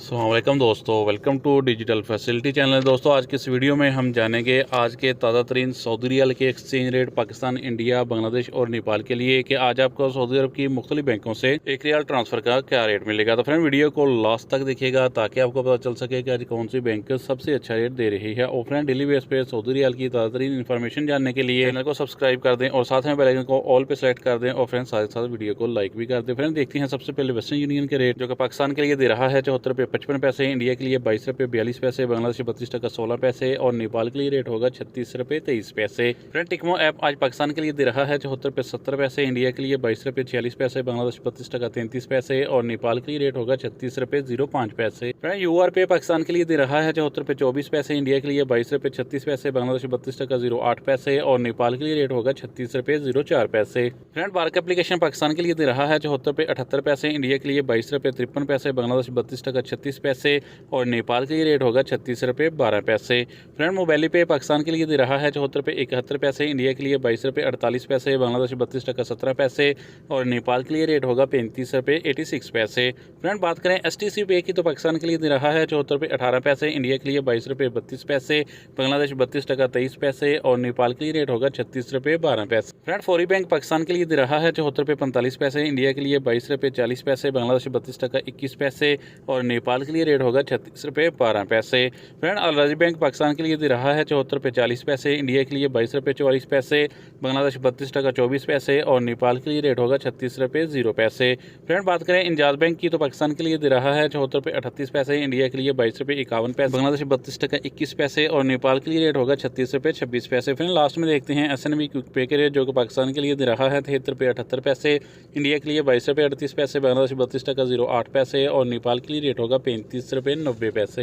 अस्सलामुअलैकुम दोस्तों, welcome to digital facility channel. दोस्तों, आज के इस वीडियो में हम जानेंगे आज के ताज़ा तरीन सऊदी रियाल के exchange rate Pakistan, India, Bangladesh और नेपाल के लिए कि आज आपको सऊदी अरब की मुख्तलिफ बैंकों से एक रियाल ट्रांसफ़र का क्या रेट मिलेगा। तो फ्रेंड, वीडियो को लास्ट तक देखिएगा ताकि आपको पता चल सके कि आज कौन सी बैंक सबसे अच्छा रेट दे रही है। और फ्रेंड, डेली बेस पे सऊदी रियाल की ताज़ा तरीन इन्फॉर्मेशन जानने के लिए चैनल को सब्सक्राइब कर दें और साथ में बेल आइकन को ऑल पे सेलेक्ट कर दें और फ्रेंड साथ साथ वीडियो को लाइक भी कर दें। फ्रेंड, देखते हैं सबसे पहले वेस्टर्न यूनियन के रेट जो कि पाकिस्तान के लिए दे रहा है 74 रुपये 55 पैसे, इंडिया के लिए 22 रुपये 42 पैसे, बांग्लादेश 32 टका 16 पैसे और नेपाल के लिए रेट होगा 36 रुपये 23 पैसे। फ्रेंड, टिकमो ऐप आज पाकिस्तान के लिए दे रहा है 74 रुपये 70 पैसे, इंडिया के लिए 22 रुपये 46 पैसे, बांग्लादेश 32 टका 33 पैसे और नेपाल के लिए रेट होगा 36 रुपये 05 पैसे। फ्रेंड, यूआर पे पाकिस्तान के लिए दे रहा है 74 रुपये 24 पैसे, इंडिया के लिए 22 रुपये 36 पैसे, बांग्लादेश 32 टका 08 पैसे और नेपाल के लिए रेट होगा 36 रुपये 04 पैसे। फ्रेंड, बारक एप्लीकेशन पाकिस्तान के लिए दे रहा है 74 रुपये 78 पैसे, इंडिया के लिए 22 रुपये 53 पैसे, बांग्लादेश 32 टका 36 पैसे और नेपाल के लिए रेट होगा 36 रुपये 12 पैसे। फ्रेंड, मोबाइल पे पाकिस्तान के लिए दे रहा है 74 रुपये 71 पैसे, इंडिया के लिए 22 रुपये 48 पैसे, बांग्लादेश 32 टका 17 पैसे और नेपाल के लिए रेट होगा 35 रुपये 86 पैसे। फ्रेंड, बात करें STC पे की तो पाकिस्तान के लिए दे रहा है 74 रुपये 18 पैसे, इंडिया के लिए 22 रुपये 32 पैसे, बांग्लादेश 32 टका 23 पैसे और नेपाल के लिए रेट होगा 36 रुपये 12 पैसे। फ्रेंड, फौरी बैंक पाकिस्तान के लिए दे रहा है 74 रुपये 45 पैसे, इंडिया के लिए 22 रुपये 40 पैसे, बांग्लादेश 32 टका 21 पैसे और नेपाल के लिए रेट होगा 36 रुपये 12 पैसे। फ्रेंड, अल राजी बैंक पाकिस्तान के लिए दे रहा है 74 रुपये 40 पैसे, इंडिया के लिए 22 रुपये 44 पैसे, बांग्लादेश 32 टका 24 पैसे और नेपाल के लिए रेट होगा 36 रुपये 0 पैसे। फ्रेंड, बात करें इंजाज बैंक की तो पाकिस्तान के लिए दे रहा है 74 रुपये 38 पैसे, इंडिया के लिए 22 रुपये 51 पैसे, बांग्लादेश 32 टका 21 पैसे और नेपाल के लिए रेट होगा 36 रुपये 26 पैसे। फ्रेंड, लास्ट में देखते हैं SNB क्विक पे के रेट जो कि पाकिस्तान के लिए दे रहा है 73 रुपये 78 पैसे, इंडिया के लिए 22 रुपये 38 पैसे, बांग्लादेश 32 टका 08 पैसे और नेपाल के लिए रेट होगा 35 रुपये 90 पैसे।